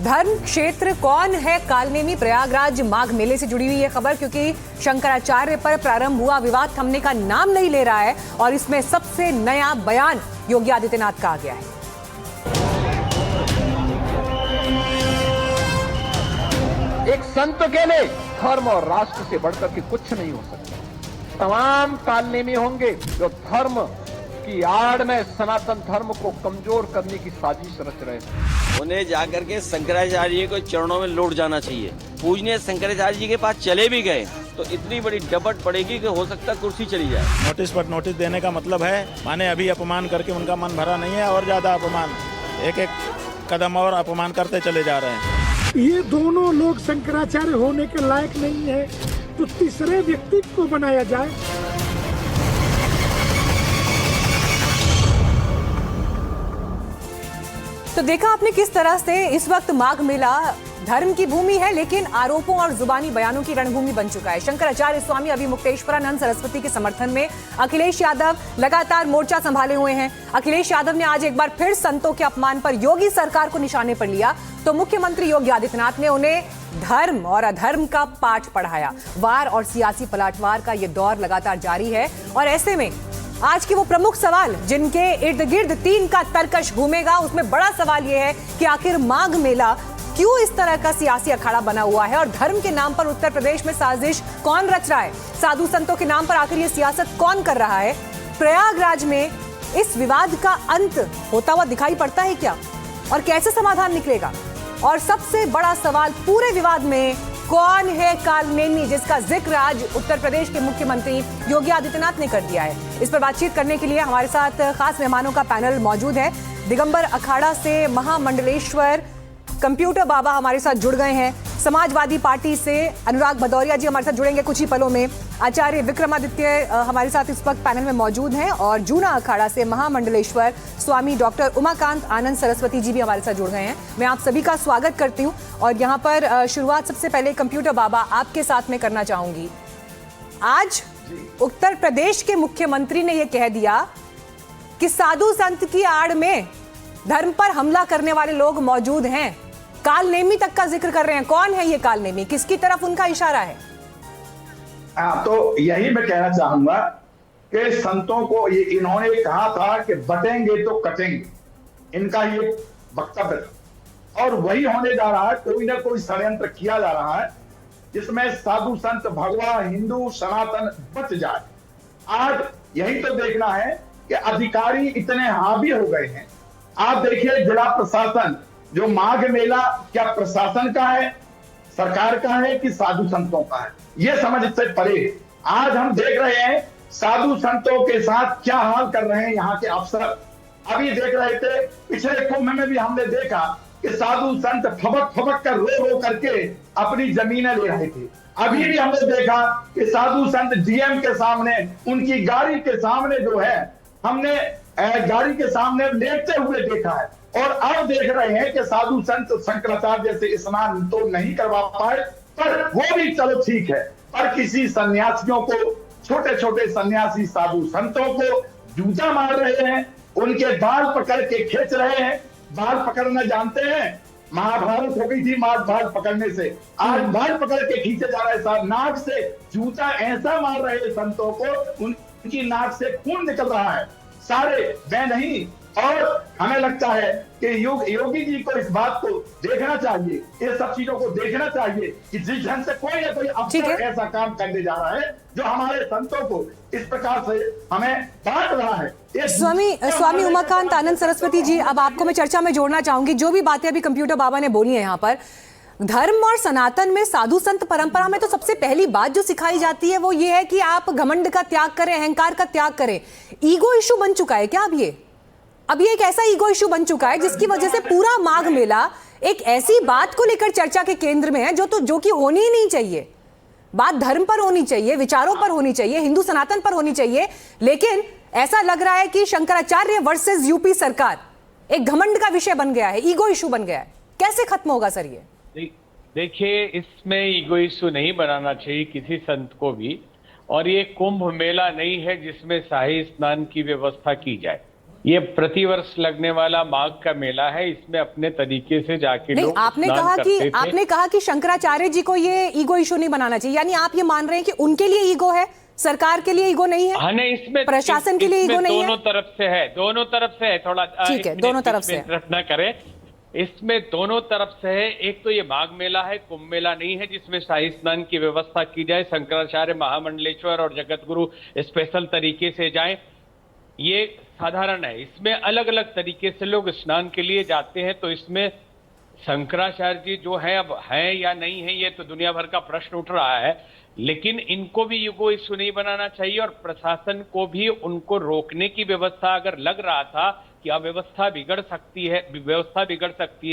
धर्म क्षेत्र कौन है कालनेमी? प्रयागराज माघ मेले से जुड़ी हुई है खबर, क्योंकि शंकराचार्य पर प्रारंभ हुआ विवाद थमने का नाम नहीं ले रहा है और इसमें सबसे नया बयान योगी आदित्यनाथ का आ गया है। एक संत के लिए धर्म और राष्ट्र से बढ़कर के कुछ नहीं हो सकता। तमाम कालनेमी होंगे जो धर्म की आड़ में सनातन धर्म को कमजोर करने की साजिश रच रहे हैं। उन्हें जाकर के शंकराचार्य को चरणों में लौट जाना चाहिए। पूजनीय शंकराचार्य जी के पास चले भी गए तो इतनी बड़ी डपट पड़ेगी कि हो सकता है कुर्सी चली जाए। नोटिस पर नोटिस देने का मतलब है माने अभी अपमान करके उनका मन भरा नहीं है और ज्यादा अपमान, एक एक कदम और अपमान करते चले जा रहे हैं। ये दोनों लोग शंकराचार्य होने के लायक नहीं है तो तीसरे व्यक्ति को बनाया जाए। तो देखा आपने किस तरह से इस वक्त माघ मेला धर्म की भूमि है, लेकिन आरोपों और जुबानी बयानों की रणभूमि बन चुका है। शंकराचार्य स्वामी अभिमुक्तेश्वरानंद सरस्वती के समर्थन में अखिलेश यादव लगातार मोर्चा संभाले हुए हैं। अखिलेश यादव ने आज एक बार फिर संतों के अपमान पर योगी सरकार को निशाने पर लिया तो मुख्यमंत्री योगी आदित्यनाथ ने उन्हें धर्म और अधर्म का पाठ पढ़ाया। वार और सियासी पलटवार का ये दौर लगातार जारी है और ऐसे में आज के वो प्रमुख सवाल जिनके इर्द गिर्द तीन का तर्कश घूमेगा, उसमें बड़ा सवाल यह है कि आखिर माघ मेला क्यों इस तरह का सियासी अखाड़ा बना हुआ है और धर्म के नाम पर उत्तर प्रदेश में साजिश कौन रच रहा है? साधु संतों के नाम पर आखिर ये सियासत कौन कर रहा है? प्रयागराज में इस विवाद का अंत होता हुआ दिखाई पड़ता है क्या और कैसे समाधान निकलेगा? और सबसे बड़ा सवाल पूरे विवाद में, कौन है कालनेमी जिसका जिक्र आज उत्तर प्रदेश के मुख्यमंत्री योगी आदित्यनाथ ने कर दिया है? इस पर बातचीत करने के लिए हमारे साथ खास मेहमानों का पैनल मौजूद है। दिगंबर अखाड़ा से महामंडलेश्वर कंप्यूटर बाबा हमारे साथ जुड़ गए हैं। समाजवादी पार्टी से अनुराग भदौरिया जी हमारे साथ जुड़ेंगे कुछ ही पलों में। आचार्य विक्रमादित्य हमारे साथ इस वक्त पैनल में मौजूद हैं और जूना अखाड़ा से महामंडलेश्वर स्वामी डॉक्टर उमाकांत आनंद सरस्वती जी भी हमारे साथ जुड़ गए हैं। मैं आप सभी का स्वागत करती हूँ और यहाँ पर शुरुआत सबसे पहले कंप्यूटर बाबा आपके साथ में करना चाहूंगी। आज उत्तर प्रदेश के मुख्यमंत्री ने यह कह दिया कि साधु संत की आड़ में धर्म पर हमला करने वाले लोग मौजूद हैं। कालनेमी तक का जिक्र कर रहे हैं। कौन है ये कालनेमी? किसकी तरफ उनका इशारा है? तो यही मैं कहना चाहूंगा कि संतों को ये इन्होंने कहा था कि बटेंगे तो कटेंगे, इनका ये वक्तव्य था और वही होने जा रहा है। कोई ना कोई षड्यंत्र किया जा रहा है जिसमें साधु संत भगवा हिंदू सनातन बच जाए। आज यही तो देखना है कि अधिकारी इतने हावी हो गए हैं। आप देखिए जिला प्रशासन, जो माघ मेला क्या प्रशासन का है, सरकार का है कि साधु संतों का है, ये समझ से परे। आज हम देख रहे हैं साधु संतों के साथ क्या हाल कर रहे हैं यहाँ के अफसर। अभी देख रहे थे पिछले कुंभ में भी हमने देखा कि साधु संत फबक फबक कर रो करके अपनी जमीनें ले रहे थे। अभी भी हमने देखा कि साधु संत डीएम के सामने, उनकी गाड़ी के सामने जो है, हमने गाड़ी के सामने लेटते हुए देखा है। और अब देख रहे हैं कि साधु संत शंकराचार्य जैसे स्नान तो नहीं करवा पाए, पर वो भी चलो ठीक है, पर किसी सन्यासियों को, छोटे छोटे सन्यासी साधु संतों को जूता मार रहे हैं, उनके बाल पकड़ के खींच रहे हैं। बाल पकड़ना जानते हैं, महाभारत हो गई थी बाल पकड़ने से, आज बाल पकड़ के खींचे जा रहे हैं। नाक से जूता ऐसा मार रहे हैं संतों को, उनकी नाक से खून निकल रहा है। सारे मैं नहीं, और हमें लगता है कि योगी जी को इस बात को देखना चाहिए, ये सब चीजों को देखना चाहिए कि जिस ढंग से कोई ना कोई अफसर ऐसा काम करने जा रहा है जो हमारे संतों को इस प्रकार से हमें बांट रहा है। स्वामी उमाकांत आनंद सरस्वती जी, अब आपको मैं चर्चा में जोड़ना चाहूंगी। जो भी बातें अभी कंप्यूटर बाबा ने बोली है यहाँ पर, धर्म और सनातन में, साधु संत परंपरा में तो सबसे पहली बात जो सिखाई जाती है वो ये है कि आप घमंड का त्याग करें, अहंकार का त्याग करें। ईगो इशू बन चुका है क्या अब ये एक ऐसा ईगो इशू बन चुका है जिसकी वजह से पूरा माघ मेला एक ऐसी बात को लेकर चर्चा के केंद्र में है जो कि होनी ही नहीं चाहिए। बात धर्म पर होनी चाहिए, विचारों पर होनी चाहिए, हिंदू सनातन पर होनी चाहिए, लेकिन ऐसा लग रहा है कि शंकराचार्य वर्सेस यूपी सरकार एक घमंड का विषय बन गया है, ईगो इशू बन गया है। कैसे खत्म होगा सर ये? देखिए, इसमें ईगो इशू नहीं बनाना चाहिए किसी संत को भी, और ये कुंभ मेला नहीं है जिसमें शाही स्नान की व्यवस्था की जाए। ये प्रतिवर्ष लगने वाला माघ का मेला है, इसमें अपने तरीके से जाके नहीं, लोग आपने स्नान कहा करते कि थे। आपने कहा कि शंकराचार्य जी को ये ईगो इशू नहीं बनाना चाहिए, यानी आप ये मान रहे हैं कि उनके लिए ईगो है, सरकार के लिए ईगो नहीं है? हाँ नहीं, इसमें प्रशासन के लिए ईगो नहीं है? दोनों तरफ से है, दोनों तरफ से है। थोड़ा ठीक है, दोनों तरफ से है। न करें, इसमें दोनों तरफ से है। एक तो ये माघ मेला है, कुंभ मेला नहीं है जिसमें शाही स्नान की व्यवस्था की जाए, शंकराचार्य, महामंडलेश्वर और जगत गुरु स्पेशल तरीके से जाएं, ये साधारण है। इसमें अलग अलग तरीके से लोग स्नान के लिए जाते हैं, तो इसमें शंकराचार्य जी जो है अब है या नहीं है, ये तो दुनिया भर का प्रश्न उठ रहा है, लेकिन इनको भी ईगो इशू नहीं बनाना चाहिए और प्रशासन को भी उनको रोकने की व्यवस्था, अगर लग रहा था कि अव्यवस्था बिगड़ सकती है,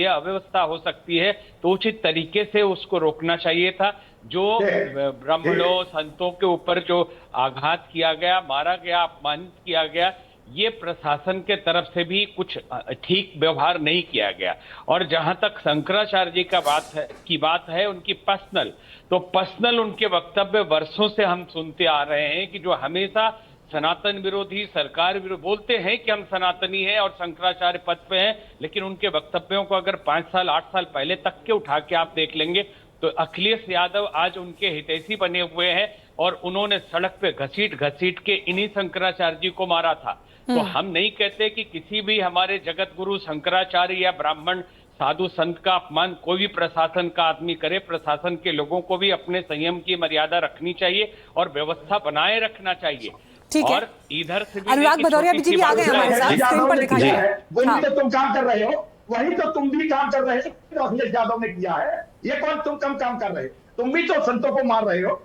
अव्यवस्था हो सकती है, तो उचित तरीके से उसको रोकना चाहिए था। जो ब्राह्मणों, संतों के ऊपर जो आघात किया गया, मारा गया, अपमानित किया गया, ये प्रशासन के तरफ से भी कुछ ठीक व्यवहार नहीं किया गया। और जहां तक शंकराचार्य जी की बात है उनकी पर्सनल उनके वक्तव्य वर्षों से हम सुनते आ रहे हैं कि जो हमेशा सनातन विरोधी, सरकार विरोधी बोलते हैं कि हम सनातनी हैं और शंकराचार्य पद पे हैं, लेकिन उनके वक्तव्यों को अगर 5 साल 8 साल पहले तक के उठा के आप देख लेंगे तो अखिलेश यादव आज उनके हितैषी बने हुए हैं और उन्होंने सड़क पे घसीट के इन्हीं शंकराचार्य जी को मारा था। तो हम नहीं कहते कि किसी भी हमारे जगत गुरु शंकराचार्य या ब्राह्मण साधु संत का अपमान कोई भी प्रशासन का आदमी करे। प्रशासन के लोगों को भी अपने संयम की मर्यादा रखनी चाहिए और व्यवस्था बनाए रखना चाहिए। ठीक है, और इधर से अनुराग भदौरिया जी भी आ गए हमारे साथ, स्क्रीन पर दिखाई दे रहा है। वही तो तुम काम कर रहे हो, वही तो तुम भी काम कर रहे हो जो अखिलेश यादव ने किया है। ये कौन तुम कम काम कर रहे हो? तुम भी तो संतों को मार रहे हो।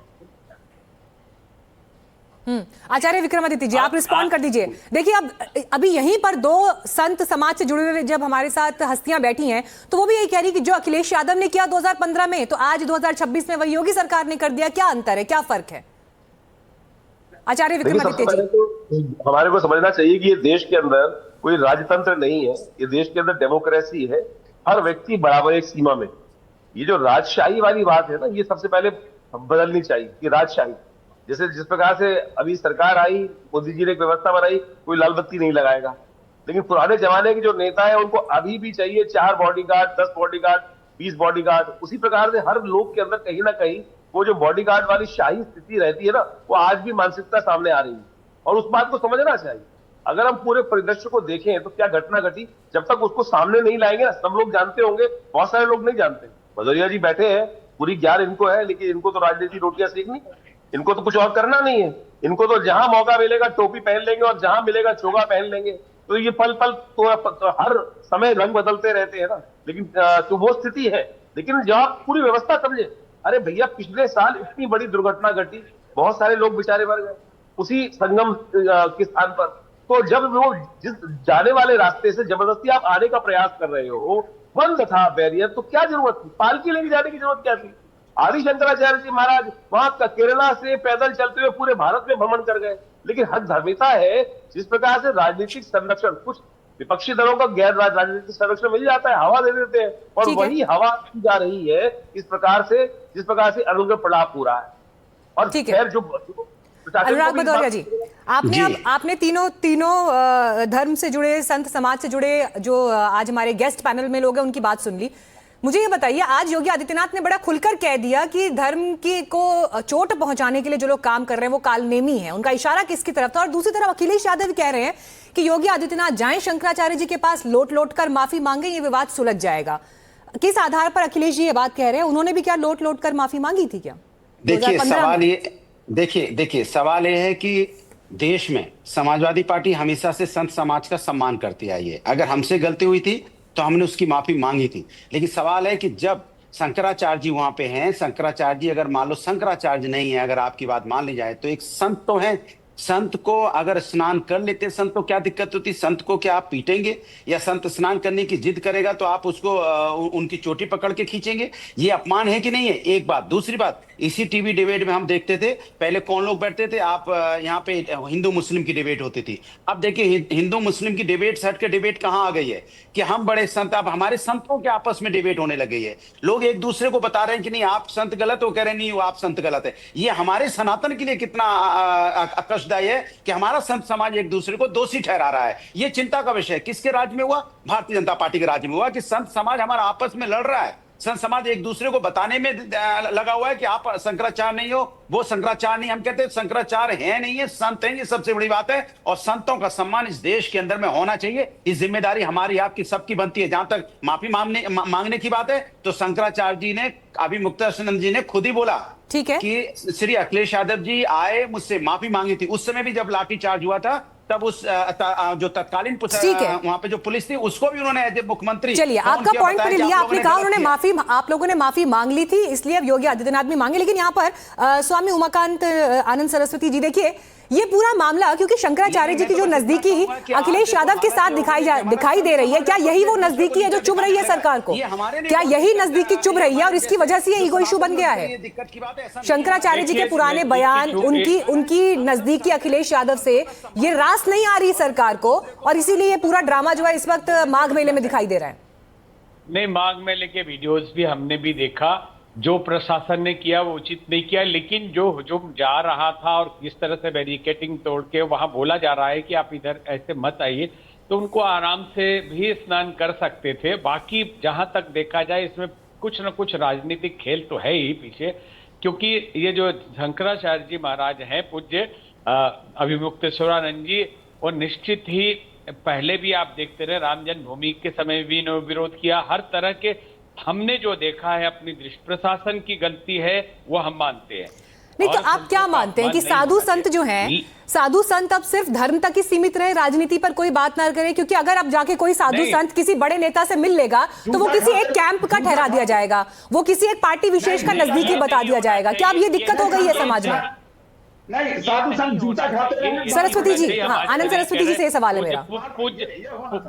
आचार्य विक्रमादित्य जी, आप रिस्पॉन्ड कर दीजिए। देखिए, अब अभी यहीं पर 2 संत समाज से जुड़े हुए जब हमारे साथ हस्तियां बैठी हैं तो वो भी यही कह रही कि जो अखिलेश यादव ने किया 2015 में, तो आज 2026 में वही योगी सरकार ने कर दिया। क्या अंतर है, क्या फर्क है? आचार्य विक्रमादित्य जी, तो हमारे को समझना चाहिए कि ये देश के अंदर कोई राजतंत्र नहीं है, ये देश के अंदर डेमोक्रेसी है, हर व्यक्ति बराबर एक सीमा में। ये जो राजशाही वाली बात है ना, ये सबसे पहले बदलनी चाहिए कि राजशाही, जैसे जिस प्रकार से अभी सरकार आई, मोदी जी ने एक व्यवस्था बनाई, कोई लाल बत्ती नहीं लगाएगा, लेकिन पुराने जमाने के जो नेता है उनको अभी भी चाहिए 4 बॉडीगार्ड, 10 बॉडीगार्ड, 20 बॉडीगार्ड। उसी प्रकार से हर लोग के अंदर कहीं ना कहीं वो जो बॉडीगार्ड वाली शाही स्थिति रहती है ना, वो आज भी मानसिकता सामने आ रही है और उस बात को समझना चाहिए। अगर हम पूरे परिदृश्य को देखें तो क्या घटना घटी, जब तक उसको सामने नहीं लाएंगे ना, सब लोग जानते होंगे, बहुत सारे लोग नहीं जानते। भदौरिया जी बैठे हैं, पूरी ज्ञान इनको है, लेकिन इनको तो राजनीति रोटियां सेकनी, इनको तो कुछ और करना नहीं है। इनको तो जहां मौका मिलेगा टोपी पहन लेंगे और जहां मिलेगा चोगा पहन लेंगे। तो ये पल पल तो हर समय रंग बदलते रहते हैं ना, लेकिन तो वो स्थिति है। लेकिन जब आप पूरी व्यवस्था समझे, अरे भैया पिछले साल इतनी बड़ी दुर्घटना घटी, बहुत सारे लोग बेचारे मर गए उसी संगम के स्थान पर। तो जब वो जिस जाने वाले रास्ते से जबरदस्ती आप आने का प्रयास कर रहे हो, बंद था बैरियर, तो क्या जरूरत थी? पालकी लेके जाने की जरूरत क्या थी? आदि शंकराचार्य जी महाराज वहां केरला से पैदल चलते हुए पूरे भारत में भ्रमण कर गए। लेकिन हद धर्मिता है, जिस प्रकार से राजनीतिक संरक्षण कुछ विपक्षी दलों का गैर राजनीतिक संरक्षण मिल जाता है, हवा दे देते हैं, और वही हवा की जा रही है इस प्रकार से, जिस प्रकार से अनुग्रह प्रलाप हो रहा है। और खैर जो अनुराग भदौरिया जी, आपने तीनों धर्म से जुड़े, संत समाज से जुड़े जो आज हमारे गेस्ट पैनल में लोग हैं उनकी बात सुन ली। मुझे ये बताइए, आज योगी आदित्यनाथ ने बड़ा खुलकर कह दिया कि धर्म की को चोट पहुंचाने के लिए जो लोग काम कर रहे हैं वो कालनेमी है। उनका इशारा किसकी तरफ था? और दूसरी तरफ अखिलेश यादव कह रहे हैं कि योगी आदित्यनाथ जाएं शंकराचार्य जी के पास, लोट कर माफी मांगे, ये विवाद सुलझ जाएगा। किस आधार पर अखिलेश जी ये बात कह रहे हैं? उन्होंने भी क्या लोट कर माफी मांगी थी क्या? देखिए सवाल ये है कि देश में समाजवादी पार्टी हमेशा से संत समाज का सम्मान करती आई है। अगर हमसे गलती हुई थी तो हमने उसकी माफी मांगी थी, लेकिन सवाल है कि जब शंकराचार्य जी वहां पे हैं, शंकराचार्य जी अगर मान लो शंकराचार्य नहीं है, अगर आपकी बात मान ली जाए तो एक संत तो है, संत को अगर स्नान कर लेते संत को क्या दिक्कत होती? संत को क्या आप पीटेंगे? या संत स्नान करने की जिद करेगा तो आप उसको उनकी चोटी पकड़ के खींचेंगे? ये अपमान है कि नहीं है? एक बात। दूसरी बात, इसी टीवी डिबेट में हम देखते थे पहले कौन लोग बैठते थे, आप यहाँ पे हिंदू मुस्लिम की डिबेट होती थी। अब देखिए हिंदू मुस्लिम की डिबेट से हट के डिबेट कहाँ आ गई है कि हम बड़े संत, अब हमारे संतों के आपस में डिबेट होने लग गई है। लोग एक दूसरे को बता रहे हैं कि नहीं आप संत गलत हो, कह रहे नहीं आप संत गलत है। ये हमारे सनातन के लिए कितना स्पष्टदायी है कि हमारा संत समाज एक दूसरे को दोषी ठहरा रहा है। ये चिंता का विषय किसके राज्य में हुआ? भारतीय जनता पार्टी के राज्य में हुआ कि संत समाज हमारा आपस में लड़ रहा है। संत समाज एक दूसरे को बताने में लगा हुआ है कि आप शंकराचार्य नहीं हो, वो शंकराचार्य नहीं। हम कहते हैं शंकराचार्य है नहीं है, संत हैं, ये सबसे बड़ी बात है। और संतों का सम्मान इस देश के अंदर में होना चाहिए। इस जिम्मेदारी हमारी आपकी सबकी बनती है। जहां तक माफी मांगने की बात है तो शंकराचार्य जी ने, अभी मुक्तेश्वरानंद जी ने खुद ही बोला ठीक है कि श्री अखिलेश यादव जी आए, मुझसे माफी मांगी थी। उस समय भी जब लाठीचार्ज हुआ था तब उस जो तत्कालीन वहां पे जो पुलिस थी उसको भी उन्होंने एज ए मुख्यमंत्री। चलिए, आपका पॉइंट पर लिया। आपने कहा उन्होंने आप लोगों ने माफी मांग ली थी, इसलिए अब योगी आदित्यनाथ भी मांगे। लेकिन यहाँ पर स्वामी उमाकांत आनंद सरस्वती जी, देखिए ये पूरा मामला, क्योंकि शंकराचार्य जी की जो नजदीकी अखिलेश यादव के साथ दिखाई दे रही है, क्या यही वो नजदीकी है जो चुभ रही है सरकार को? क्या यही नजदीकी चुभ रही है और इसकी वजह से ये ईगो इशू बन गया है? शंकराचार्य जी के पुराने बयान, उनकी नजदीकी अखिलेश यादव से ये रास नहीं आ रही सरकार को, और इसीलिए ये पूरा ड्रामा जो है इस वक्त माघ मेले में दिखाई दे रहा है। नहीं, माघ मेले के वीडियोस भी हमने भी देखा। जो प्रशासन ने किया वो उचित नहीं किया, लेकिन जो हुजूम जा रहा था और किस तरह से बैरिकेटिंग तोड़ के वहां बोला जा रहा है कि आप इधर ऐसे मत आइए, तो उनको आराम से भी स्नान कर सकते थे। बाकी जहां तक देखा जाए इसमें कुछ न कुछ राजनीतिक खेल तो है ही पीछे, क्योंकि ये जो शंकराचार्य जी महाराज हैं पूज्य अभिमुक्तेश्वरानंद जी, और निश्चित ही पहले भी आप देखते रहे, राम जन्मभूमि के समय भी इन्होंने विरोध किया। हर तरह के हमने जो देखा है अपनी दृष्टि, प्रशासन की गलती है वो हम मानते हैं। नहीं तो आप क्या मानते हैं कि साधु संत जो हैं, साधु संत अब सिर्फ धर्म तक ही सीमित रहे, राजनीति पर कोई बात ना करे? क्योंकि अगर अब जाके कोई साधु संत किसी बड़े नेता से मिल लेगा तो वो किसी एक कैंप का ठहरा दिया जाएगा, वो किसी एक पार्टी विशेष का नजदीकी बता दिया जाएगा। क्या अब ये दिक्कत हो गई है समाज में? नहीं, साधु संत जूता खाते हैं। सरस्वती जी, हाँ, आनंद सरस्वती जी से सवाल है मेरा।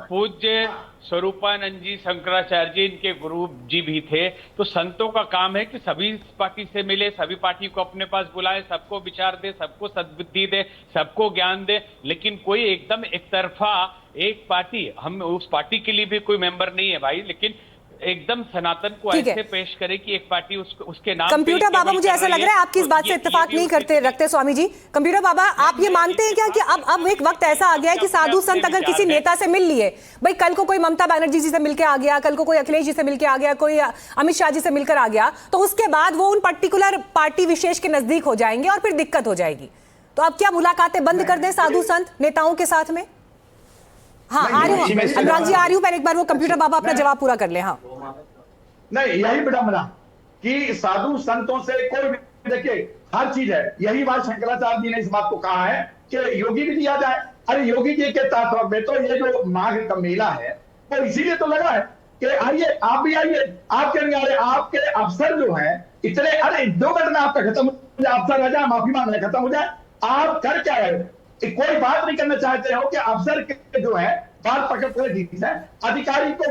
पूज्य स्वरूपानंद जी शंकराचार्य जी इनके गुरु जी भी थे, तो संतों का काम है कि सभी पार्टी से मिले, सभी पार्टी को अपने पास बुलाए, सबको विचार दे, सबको सद्बुद्धि दे, सबको ज्ञान दे। लेकिन कोई एकदम एक तरफा एक पार्टी, हम उस पार्टी के लिए भी कोई मेंबर नहीं है भाई, लेकिन एकदम सनातन को ऐसे पेश करे कि एक पार्टी उसके नाम। कंप्यूटर बाबा, मुझे ऐसा लग रहा है आपकी इस बात से इत्तेफाक नहीं रखते स्वामी जी। कंप्यूटर बाबा, आप ये मानते हैं क्या कि अब एक वक्त ऐसा आ गया है कि साधु संत अगर किसी नेता से मिल लिए, भाई कल को कोई ममता बनर्जी जी से मिलकर आ गया, कल को कोई अखिलेश जी से मिलकर आ गया, कोई अमित शाह जी से मिलकर आ गया, तो उसके बाद वो उन पर्टिकुलर पार्टी विशेष के नजदीक हो जाएंगे और फिर दिक्कत हो जाएगी? तो अब क्या मुलाकातें बंद कर दें साधु संत नेताओं के साथ में? हाँ, अनुराग जी आ रही हूँ, पहले एक बार वो कंप्यूटर बाबा अपना जवाब पूरा कर ले। हाँ, नहीं, यही विडंबना कि साधु संतों से कोई भी, देखिए हर चीज है। यही बात शंकराचार्य जी ने इस बात को कहा है कि योगी भी दिया जाए। अरे योगी जी के तहत में तो ये जो माघ का मेला है वो इसीलिए तो लगा है कि आइए, आप भी आइए। आप क्यों नहीं आ रहे? आपके अफसर जो है इतने, अरे 2 मिनट में आपका खत्म हो जाए, अफसर आ जाए, माफी मांगना खत्म हो जाए, आप कर क्या रहे? कोई बात नहीं करना चाहते हो कि अफसर के जो है बात पकड़ कर ठीक है, अधिकारी को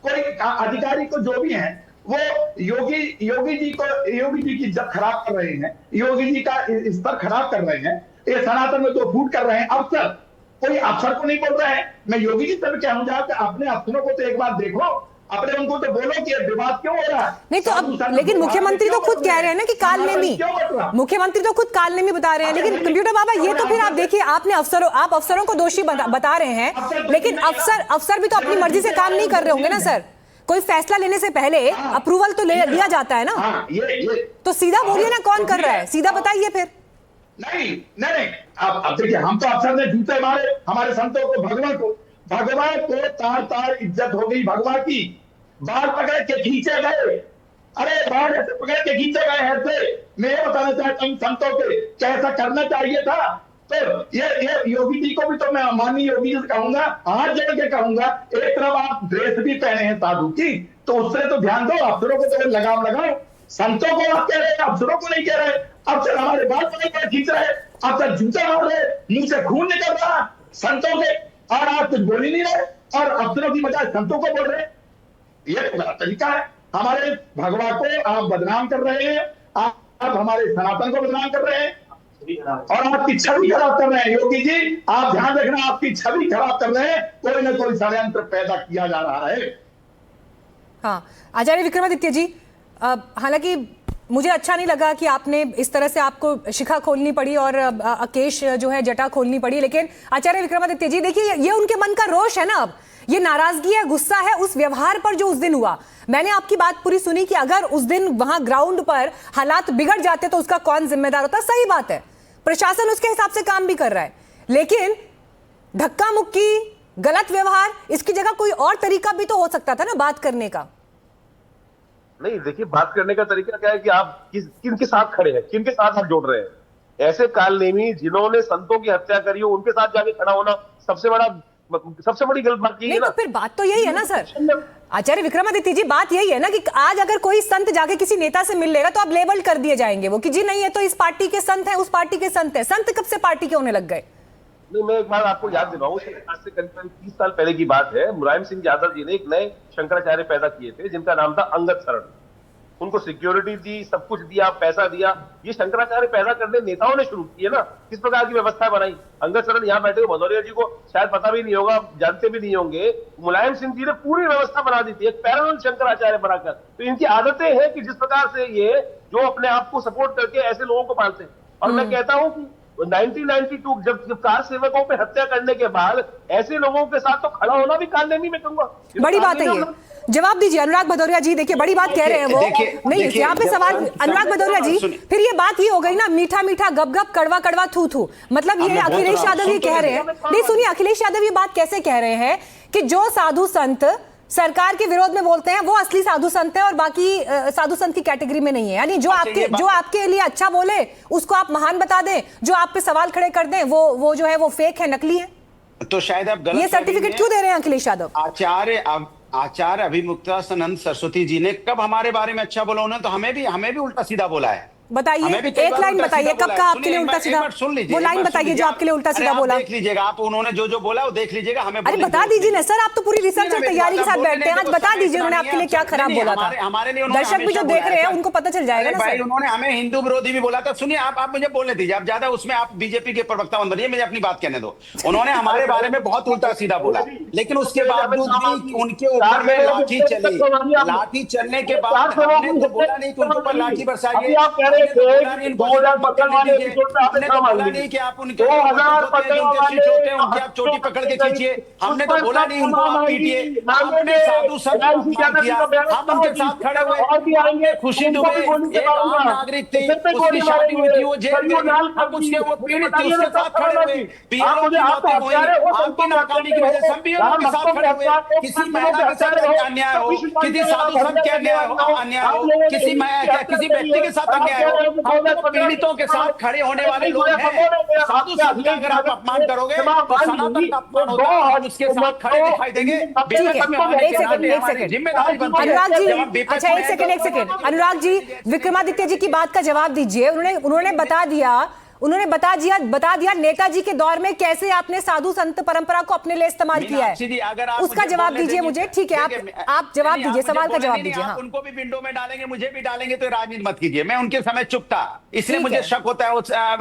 कोई अधिकारी को जो भी है वो योगी जी की इज्जत खराब कर रहे हैं, योगी जी का स्तर खराब कर रहे हैं, ये सनातन में तो फूट कर रहे हैं। अफसर, कोई अफसर को नहीं बोल रहे हैं। मैं योगी जी से भी कहूंगा कि अपने अफसरों को तो एक बार देखो, अपने उनको तो बोलो कि विवाद क्यों हो रहा है। नहीं तो अब, लेकिन मुख्यमंत्री तो खुद कह रहे हैं ना कि कालनेमी, मुख्यमंत्री तो खुद कालनेमी बता रहे हैं। लेकिन कंप्यूटर बाबा, ये तो फिर आप देखिए, आप अफसरों को दोषी बता रहे हैं, लेकिन अफसर भी तो अपनी मर्जी से काम नहीं कर रहे होंगे ना सर? कोई फैसला लेने से पहले अप्रूवल तो लिया जाता है ना? तो सीधा बोलिए ना, कौन कर रहा है, सीधा बताइए फिर। नहीं, अब देखिए, हम तो अफसर ने जूते मारे हमारे संतों को, भगवान को तार इज्जत हो गई भगवान की। बाल पकड़ के खींचे गए, अरे बाल ऐसे पकड़ के खींचे गए ऐसे। मैं ये बताना चाहता हूँ संतों के कैसा करना चाहिए था। तो ये योगी जी को भी तो मैं माननीय योगी जी से कहूंगा, हाथ जोड़ के कहूंगा, एक तरफ आप ड्रेस भी पहने हैं साधु की, तो उससे तो ध्यान दो, अफसरों को तो लगाम लगाओ। संतों को आप कह रहे हैं, अफसरों को नहीं कह रहे। अफसर हमारे बाल पकड़ के खींच रहे, अफसर जूता मार रहे, मुंह से खून निकल रहा संतों के, और आप कुछ बोल ही नहीं रहे, और अफसरों की बजाय संतों को बोल रहे। ये गलत तरीका है। हमारे भगवान को आप बदनाम कर रहे हैं, आप हमारे सनातन को बदनाम कर रहे हैं, और आपकी छवि खराब कर रहे हैं। योगी जी, आप ध्यान रखना, आपकी छवि खराब कर रहे हैं। कोई ना कोई षड्यंत्र पैदा किया जा रहा है। हाँ, आचार्य विक्रमादित्य जी, हालांकि मुझे अच्छा नहीं लगा कि आपने इस तरह से आपको शिखा खोलनी पड़ी और अकेश जो है जटा खोलनी पड़ी, लेकिन आचार्य विक्रमादित्य जी देखिए, ये उनके मन का रोष है ना, अब ये नाराजगी है, गुस्सा है उस व्यवहार पर जो उस दिन हुआ। मैंने आपकी बात पूरी सुनी कि अगर उस दिन वहां ग्राउंड पर हालात बिगड़ जाते तो उसका कौन जिम्मेदार होता। सही बात है, प्रशासन उसके हिसाब से काम भी कर रहा है, लेकिन धक्का मुक्की, गलत व्यवहार, इसकी जगह कोई और तरीका भी तो हो सकता था ना बात करने का। नहीं, देखिए, बात करने का तरीका क्या है कि आप किन के साथ खड़े हैं, किन के साथ आप जोड़ रहे हैं। ऐसे कालनेमी जिन्होंने संतों की हत्या करी हो उनके साथ जाके खड़ा होना सबसे बड़ी गलत बात यही है ना। तो फिर बात तो यही है ना सर, आचार्य विक्रमादित्य जी, बात यही है ना कि आज अगर कोई संत जाके किसी नेता से मिल लेगा तो आप लेबल कर दिए जाएंगे वो कि जी नहीं, है तो इस पार्टी के संत है, उस पार्टी के संत है। संत कब से पार्टी के होने लग गए? नहीं, मैं एक बार आपको याद दिलाऊं, आज से करीब 30 साल पहले की बात है। मुलायम सिंह यादव जी ने एक नए शंकराचार्य पैदा किए थे जिनका नाम था अंगद शरण। उनको सिक्योरिटी दी, सब कुछ दिया, पैसा दिया। ये शंकराचार्य पैदा करने नेताओं ने शुरू किए ना, किस प्रकार की व्यवस्था बनाई। अंगद शरण यहाँ बैठे हुए भदौरिया जी को शायद पता भी नहीं होगा, जानते भी नहीं होंगे, मुलायम सिंह जी ने पूरी व्यवस्था बना दी थी, एक पैरेलल शंकराचार्य बनाकर। तो इनकी आदतें हैं कि जिस प्रकार से ये जो अपने आप को सपोर्ट करके ऐसे लोगों को पालते हैं। और मैं कहता हूं कि 1992 जब कार सेवकों पे हत्या करने के बाद ऐसे लोगों के साथ तो खड़ा होना भी कानूनी में कहूंगा। बड़ी बात है ये। जवाब दीजिए अनुराग भदौरिया जी, देखिए बड़ी बात कह रहे हैं वो। नहीं, यहाँ पे सवाल अनुराग भदौरिया जी, फिर ये बात ये हो गई ना, मीठा मीठा गप गप, कड़वा कड़वा थू थू, मतलब ये अखिलेश यादव ये कह रहे हैं। नहीं सुनिए, अखिलेश यादव ये बात कैसे कह रहे हैं कि जो साधु संत सरकार के विरोध में बोलते हैं वो असली साधु संत है और बाकी साधु संत की कैटेगरी में नहीं है। यानी जो आपके लिए अच्छा बोले उसको आप महान बता दें, जो आप पे सवाल खड़े कर दें वो जो है वो फेक है, नकली है। तो शायद आप गलत ये सर्टिफिकेट क्यों दे रहे हैं अखिलेश यादव? आचार्य अभिमुक्तानंद सरस्वती जी ने कब हमारे बारे में अच्छा बोला? उन्होंने तो हमें भी उल्टा सीधा बोला है। बताइए, एक लाइन बताइए कब का आपके लिए उल्टा सीधा, वो लाइन बताइए जो आपके लिए उल्टा सीधा बोला। देख लीजिएगा आप, उन्होंने जो बोला वो देख लीजिएगा। हमें अरे बता दीजिए ना सर, आप तो पूरी रिसर्च और तैयारी के साथ बैठते हैं, आज बता दीजिए उन्होंने आपके लिए क्या खराब बोला था। हमारे लिए दर्शक भी जो देख रहे हैं उनको पता चल जाएगा ना सर। उन्होंने हमें हिंदू विरोधी भी बोला था। सुनिए, आप मुझे बोलने दीजिए, आप ज्यादा उसमें आप बीजेपी के प्रवक्ता बन बनिए, मुझे अपनी बात कहने दो। उन्होंने हमारे बारे में बहुत उल्टा सीधा बोला, लेकिन उसके बावजूद भी उनके ऊपर में लाठी चली। लाठी चलने के बाद हमने तो बोला नहीं कि उनके ऊपर लाठी बरसाइए। आप कह रहे थे 2015 वाले एपिसोड पे आपने बोला नहीं कि आप उनके 2015 वाले होते हैं उनकी आप चोटी पकड़ के खींचिए। हमने तो बोला नहीं उनको आप पीटिए। हमने साधु संत को अपमान किया, हम उनके साथ खड़े हुए, खुशी दुबे एक आम नागरिक थी, उसकी शादी हुई थी, वो जेल में, अब उसके वो पीड़ित थी, उसके साथ खड़े हुए। बीएलओ की मौतें हुई, आपकी नाकामी की वजह से हम बीएलओ के साथ खड़े हुए। किसी महिला के साथ अन्याय हो, किसी साधु संत के अन्याय हो, किसी व्यक्ति के साथ अन्याय हो, पीड़ितों के साथ खड़े होने वाले लोग हैं। साधु संत का अगर आप अपमान करोगे तो सनातन का अपमान होता है, और उसके साथ खड़े दिखाई देंगे। एक सेकंड जिम्मेदारी बनती है। अनुराग जी, अच्छा एक सेकंड अनुराग जी, विक्रमादित्य जी की बात का जवाब दीजिए। उन्होंने बता दिया नेताजी के दौर में कैसे आपने साधु संत परंपरा को अपने लिए इस्तेमाल किया है, उसका जवाब दीजिए मुझे। ठीक है, आप जवाब दीजिए, सवाल का जवाब दीजिए। हाँ, उनको भी विंडो में डालेंगे, मुझे भी डालेंगे, तो राजनीति मत कीजिए। मैं उनके समय चुप था, इसलिए मुझे शक होता है।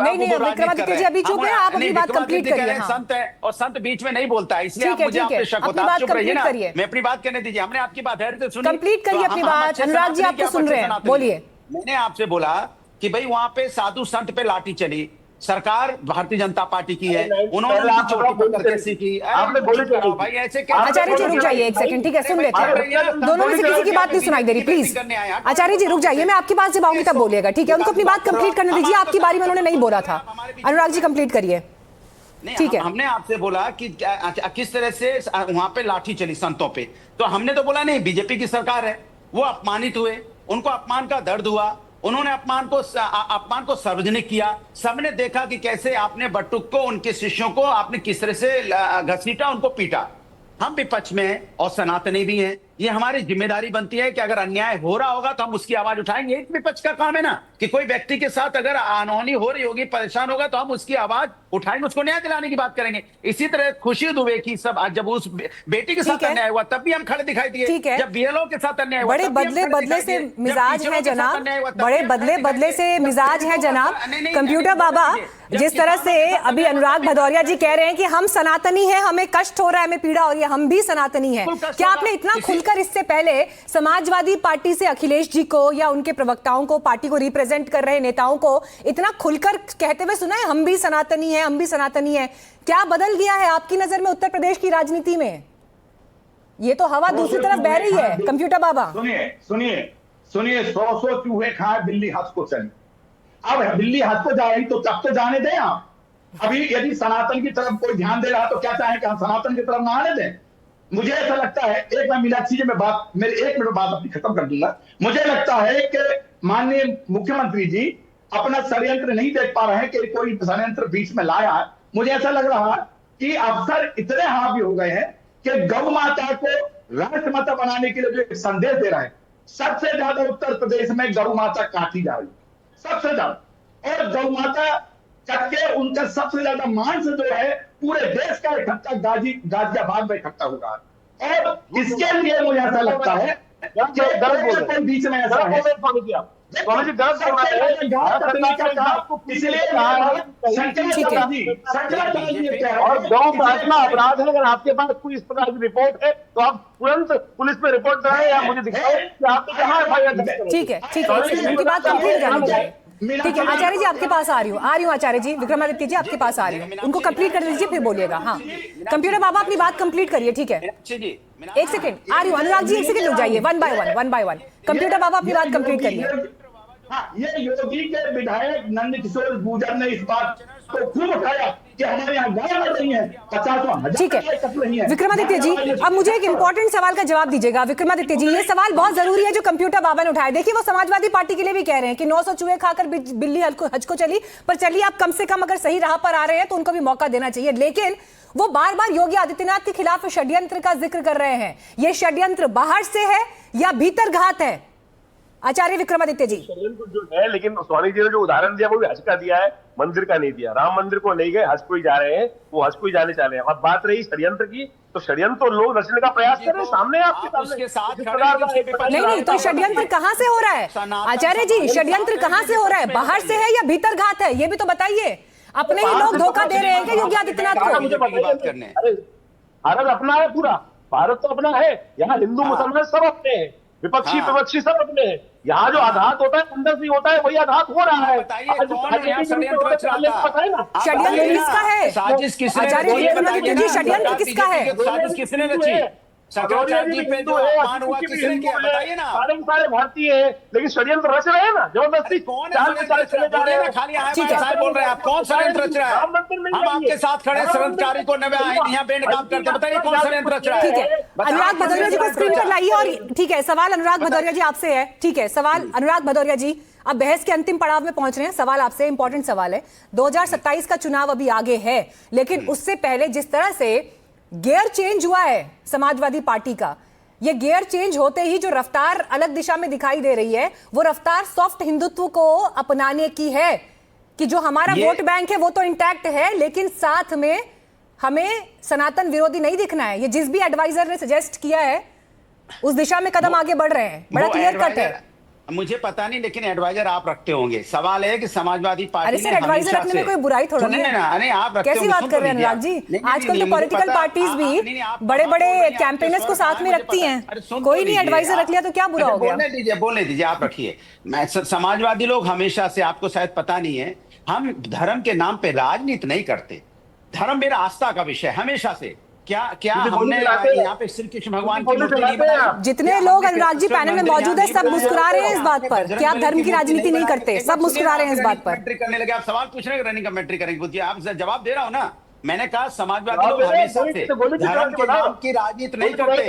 नहीं, विक्रमादित्य जी अभी चुप है, आप अपनी बात कंप्लीट करिए। संत है और संत बीच में नहीं बोलता है, इसलिए मुझे आप पे शक होता है। चुप रहिए ना, मैं अपनी बात कहने दीजिए। हमने आपकी बात धैर्य से सुनी, कंप्लीट करिए अपनी बात। अनुराग जी आपको सुन रहे हैं, बोलिए। मैंने आपसे बोला कि भाई वहां पे साधु संत पे लाठी चली, सरकार भारतीय जनता पार्टी की है, उन्होंने उनकी चोटी पकड़ के सीखी। आपने बोले भाई ऐसे क्या? आचार्य जी रुक जाइए एक सेकंड, ठीक है, सुन लेते हैं। दोनों में से किसी की बात नहीं सुनाई दे रही, प्लीज आचार्य जी रुक जाइए, मैं आपकी बात जब आऊंगी तब बोलिएगा, ठीक है? उनको अपनी बात कंप्लीट करने दीजिए, आपकी बारी में उन्होंने नहीं बोला था। अनुराग जी कंप्लीट करिए, ठीक है? हमने आपसे बोला कि किस तरह से वहां पे लाठी चली संतों पे, तो हमने तो बोला नहीं बीजेपी की सरकार है, वो अपमानित हुए, उनको अपमान का दर्द हुआ, उन्होंने अपमान को सार्वजनिक किया। सबने देखा कि कैसे आपने बटुक को, उनके शिष्यों को आपने किस तरह से घसीटा, उनको पीटा। हम विपक्ष में हैं और सनातनी भी हैं, ये हमारी जिम्मेदारी बनती है कि अगर अन्याय हो रहा होगा तो हम उसकी आवाज उठाएंगे। एक विपक्ष का काम है ना कि कोई व्यक्ति के साथ अगर अनहोनी हो रही होगी, परेशान होगा, तो हम उसकी आवाज उठाएंगे, उसको न्याय दिलाने की बात करेंगे। इसी तरह खुशी दुबे की सब जब उस बेटी के साथ अन्याय हुआ तब भी हम खड़े दिखाई दिए, जब बीएलओ के साथ अन्याय हुआ बड़े बदले से मिजाज है जनाब, बड़े बदले से मिजाज है जनाब। कंप्यूटर बाबा, जिस तरह से अभी अनुराग भदौरिया जी कह रहे हैं कि हम सनातनी हैं, हमें कष्ट हो रहा है, हमें पीड़ा हो रही है, हम भी सनातनी हैं, क्या आपने इतना खुलकर खुलकर इससे पहले समाजवादी पार्टी से अखिलेश जी को या उनके प्रवक्ताओं को, पार्टी को रिप्रेजेंट कर रहे नेताओं को इतना खुलकर कहते हुए सुना है हम भी सनातनी हैं, हम भी सनातनी हैं? क्या बदल गया है आपकी नजर में उत्तर प्रदेश की राजनीति में? ये तो हवा दूसरी तरफ बह रही है कंप्यूटर बाबा। सुनिए 100 चूहे खाए बिल्ली हंस को चली। अब बिल्ली हंस को जा रही तो तब तो जाने दें आप। अभी यदि सनातन की तरफ कोई ध्यान दे रहा तो क्या चाहें कि हम सनातन की तरफ ना आने दें? मुझे ऐसा लगता है, एक मैं मीनाक्षी जी में बात, मेरे 1 मिनट बात अपनी खत्म कर दूंगा। मुझे लगता है कि माननीय मुख्यमंत्री जी अपना षड्यंत्र नहीं देख पा रहे हैं कि कोई षड्यंत्र बीच में लाया है। मुझे ऐसा लग रहा है कि अफसर इतने हावी हो गए हैं कि गौ माता को राष्ट्र माता बनाने के लिए जो एक संदेश दे रहे हैं, सबसे ज्यादा उत्तर प्रदेश में गौ माता काटी जा रही है, सबसे ज्यादा। और गौ माता कट के उनका सबसे ज्यादा मांस जो है पूरे देश का इकट्ठा गाजियाबाद में इकट्ठा होगा। और इसके लिए मुझे ऐसा लगता है कि बीच में ऐसा है और गौ माता अपराध है। अगर आपके पास कोई इस प्रकार की रिपोर्ट है तो आप तुरंत पुलिस में रिपोर्ट कराएं या मुझे दिखाएं कि आपने कहां एफआईआर दर्ज कराई। ठीक है, उनकी बात कंप्लीट करनी चाहिए। ठीक है आचार्य जी, आपके पास आ रही हूँ आचार्य जी, विक्रमादित्य जी आपके पास आ रही हूँ, उनको कंप्लीट कर लीजिए फिर बोलिएगा। हाँ कंप्यूटर बाबा अपनी बात कंप्लीट करिए। ठीक है, एक सेकंड आ रही हूँ। अनुराग जी 1 सेकंड रुक जाइए, वन बाय वन। कंप्यूटर बाबा अपनी बात कंप्लीट करिए। हाँ, ये योगी के विधायक नंदकिशोर गुर्जर ने इस बात को खूब उठाया कि हमारे यहाँ गाय बढ़ रही है, 50,000 ठीक है विक्रमादित्य जी, अब मुझे एक इंपॉर्टेंट सवाल का जवाब दीजिएगा। विक्रमादित्य जी, ये सवाल बहुत जरूरी है जो कंप्यूटर बाबा ने उठाया। देखिए वो समाजवादी पार्टी के लिए भी कह रहे हैं कि 900 चूहे खाकर बिल्ली हज को चली, पर चलिए आप कम से कम अगर सही राह पर आ रहे हैं तो उनको भी मौका देना चाहिए। लेकिन वो बार बार योगी आदित्यनाथ के खिलाफ षड्यंत्र का जिक्र कर रहे हैं। ये षड्यंत्र बाहर से है या भीतर घात है? आचार्य विक्रमादित्य जी जो है, लेकिन स्वामी जी ने जो उदाहरण दिया वो भी हज का दिया है, मंदिर का नहीं दिया। राम मंदिर को नहीं गए, हज को ही जा रहे हैं, वो हज को ही जाने चाह रहे हैं। और बात रही षड्यंत्र की, तो षड्यंत्र तो लोग रचने का प्रयास कर रहे हैं सामने आपके सामने। नहीं, तो षड्यंत्र कहां से हो रहा है आचार्य जी? षड्यंत्र कहां से हो रहा है, बाहर से है या भीतर घात है? ये भी तो बताइए। अपने ही लोग धोखा दे रहे हैं क्या योगी आदित्यनाथ को? भारत अपना है, पूरा भारत तो अपना है। यहाँ हिंदू मुसलमान सब अपने हैं, विपक्षी विपक्षी सब अपने हैं। यहाँ जो आघात होता है अंदर से होता है, वही आघात हो रहा है। षड्यंत्र किसका है? साजिश किसने? आचार्य विक्रमादित्य जी, षड्यंत्र किसका है? साजिश किसने रची? शंकराचार्य जी पे जो अपमान हुआ किसने किया बताइए ना। सारे भारतीय है, लेकिन षड्यंत्र रच रहे हैं ना जबरदस्ती। कौन बोल रहे हैं आप? कौन षड्यंत्र रच रहा है? हम आपके साथ खड़े षड्यंत्रकारी को यहाँ बैंड काम करते, बताइए कौन षड्यंत्र रच रहा है? ठीक है, अनुराग भदौरिया जी को स्क्रीन पर लाइए। और ठीक है, सवाल अनुराग भदौरिया जी आपसे है। ठीक है, सवाल अनुराग भदौरिया जी, अब बहस के अंतिम पड़ाव में पहुंच रहे हैं। सवाल आपसे इंपॉर्टेंट सवाल है। 2027 का चुनाव अभी आगे है, लेकिन उससे पहले जिस तरह से गियर चेंज हुआ है समाजवादी पार्टी का, ये गियर चेंज होते ही जो रफ्तार अलग दिशा में दिखाई दे रही है, वो रफ्तार सॉफ्ट हिंदुत्व को अपनाने की है कि जो हमारा वोट बैंक है वो तो इंटैक्ट है, लेकिन साथ में हमें सनातन विरोधी नहीं दिखना है। ये जिस भी एडवाइजर ने सजेस्ट किया है उस दिशा में कदम आगे बढ़ रहे हैं। बड़ा क्लियर कट है। मुझे पता नहीं, लेकिन एडवाइजर आप रखते होंगे। सवाल है कि समाजवादी पार्टी ने एडवाइजर रखने में कोई बुराई थोड़ा नहीं है। नहीं, आप रखते कैसी बात कर रहे हैं अनुराग जी? आजकल तो पॉलिटिकल पार्टीज भी बड़े बड़े कैंपेनर्स को साथ में रखती हैं। कोई नहीं एडवाइजर रख लिया तो क्या बुरा हो गया? बोलने दीजिए, आप रखिए। मैं समाजवादी लोग हमेशा से, आपको शायद पता नहीं है, हम धर्म के नाम पे राजनीति नहीं करते। धर्म मेरा आस्था का विषय हमेशा से। क्या हमने यहाँ पे श्री कृष्ण भगवान की मूर्ति नहीं बनाई? जितने लोग अनुराग जी पैनल में मौजूद है सब मुस्कुरा रहे हैं इस बात पर कि आप धर्म की राजनीति नहीं करते। सब मुस्कुरा रहे हैं इस बात पर। करने लगे आप, सवाल पूछ रहे हैं, रनिंग कमेंट्री करेंगे। आप जवाब दे रहा हूँ ना। मैंने कहा समाजवादी लोग हमेशा से धर्म के नाम की राजनीति नहीं करते।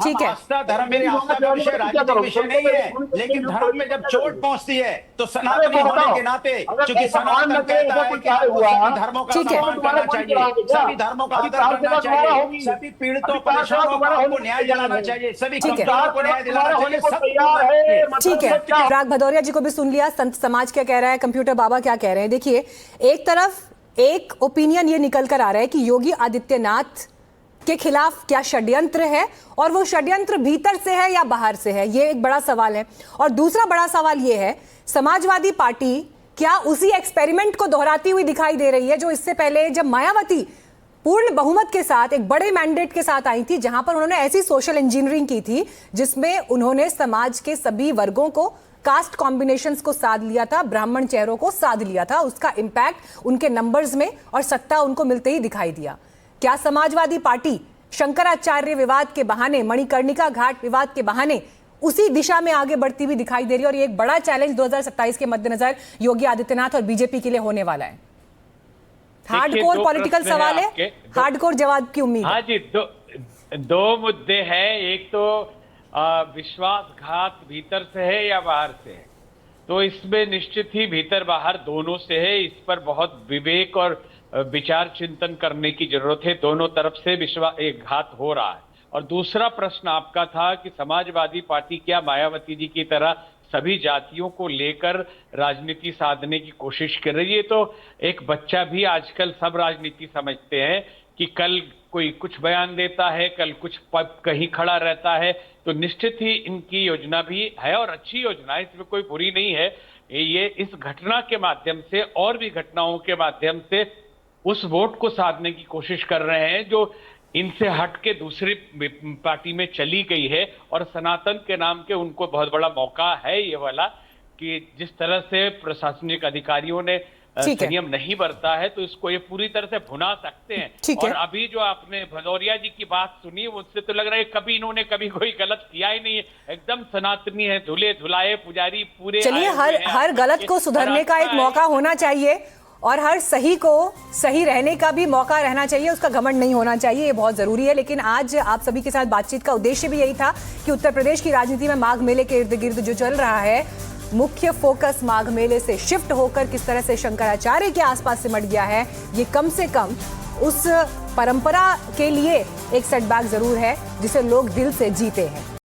ठीक है, आस्था धर्म मेरी आस्था का विषय राजनीतिक विषय नहीं है, लेकिन धर्म में जब चोट पहुंचती है तो सनातनी होने के नाते, क्योंकि सनातन कहता है कि सभी धर्मों का सम्मान करना चाहिए, सभी धर्मों का आदर करना चाहिए, सभी पीड़ितों परेशानों को न्याय दिलाना चाहिए, सभी कमजोरों को न्याय दिलाना चाहिए। ठीक है, अनुराग भदौरिया जी को भी सुन लिया। संत समाज क्या कह रहा है, कंप्यूटर बाबा क्या कह रहे हैं। देखिए, एक तरफ एक ओपिनियन ये निकल कर आ रहा है कि योगी आदित्यनाथ के खिलाफ क्या षड्यंत्र है, और वो षड्यंत्र भीतर से है या बाहर से है, ये एक बड़ा सवाल है। और दूसरा बड़ा सवाल ये है, समाजवादी पार्टी क्या उसी एक्सपेरिमेंट को दोहराती हुई दिखाई दे रही है जो इससे पहले जब मायावती पूर्ण बहुमत के साथ एक बड़े मैंडेट के साथ आई थी, जहां पर उन्होंने ऐसी सोशल इंजीनियरिंग की थी जिसमें उन्होंने समाज के सभी वर्गों को, कास्ट कॉम्बिनेशंस को साध लिया था, ब्राह्मण चेहरों को साध लिया था। उसका इंपैक्ट उनके नंबर्स में और सत्ता उनको मिलते ही दिखाई दिया। क्या समाजवादी पार्टी शंकराचार्य विवाद के बहाने, मणिकर्णिका घाट विवाद के बहाने उसी दिशा में आगे बढ़ती हुई दिखाई दे रही है? और ये एक बड़ा चैलेंज 2027 के मद्देनजर योगी आदित्यनाथ और बीजेपी के लिए होने वाला है। हार्डकोर पॉलिटिकल सवाल है, हार्डकोर जवाब की उम्मीद। हाँ जी, दो मुद्दे हैं। एक तो विश्वासघात भीतर से है या बाहर से है, तो इसमें निश्चित ही भीतर बाहर दोनों से है। इस पर बहुत विवेक और विचार चिंतन करने की जरूरत है। दोनों तरफ से घात हो रहा है। और दूसरा प्रश्न आपका था कि समाजवादी पार्टी क्या मायावती जी की तरह सभी जातियों को लेकर राजनीति साधने की कोशिश कर रही है? तो एक बच्चा भी आजकल सब राजनीति समझते हैं कि कल कोई कुछ बयान देता है, कल कुछ कहीं खड़ा रहता है। तो निश्चित ही इनकी योजना भी है और अच्छी योजना है, इसमें कोई बुरी नहीं है। ये इस घटना के माध्यम से और भी घटनाओं के माध्यम से उस वोट को साधने की कोशिश कर रहे हैं जो इनसे हट के दूसरी पार्टी में चली गई है। और सनातन के नाम के उनको बहुत बड़ा मौका है ये वाला, कि जिस तरह से प्रशासनिक अधिकारियों ने संयम नहीं बरता है, तो इसको ये पूरी तरह से भुना सकते हैं। और अभी जो आपने भदौरिया जी की बात सुनी, उससे तो लग रहा है कभी इन्होंने कभी कोई गलत किया ही नहीं है, एकदम सनातनी है, धुले धुलाए पुजारी पूरे। चलिए, हर गलत को सुधरने का एक मौका होना चाहिए और हर सही को सही रहने का भी मौका रहना चाहिए, उसका घमंड नहीं होना चाहिए, ये बहुत जरूरी है। लेकिन आज आप सभी के साथ बातचीत का उद्देश्य भी यही था कि उत्तर प्रदेश की राजनीति में माघ मेले के इर्द गिर्द जो चल रहा है, मुख्य फोकस माघ मेले से शिफ्ट होकर किस तरह से शंकराचार्य के आसपास सिमट गया है, ये कम से कम उस परंपरा के लिए एक सेटबैक जरूर है जिसे लोग दिल से जीते हैं।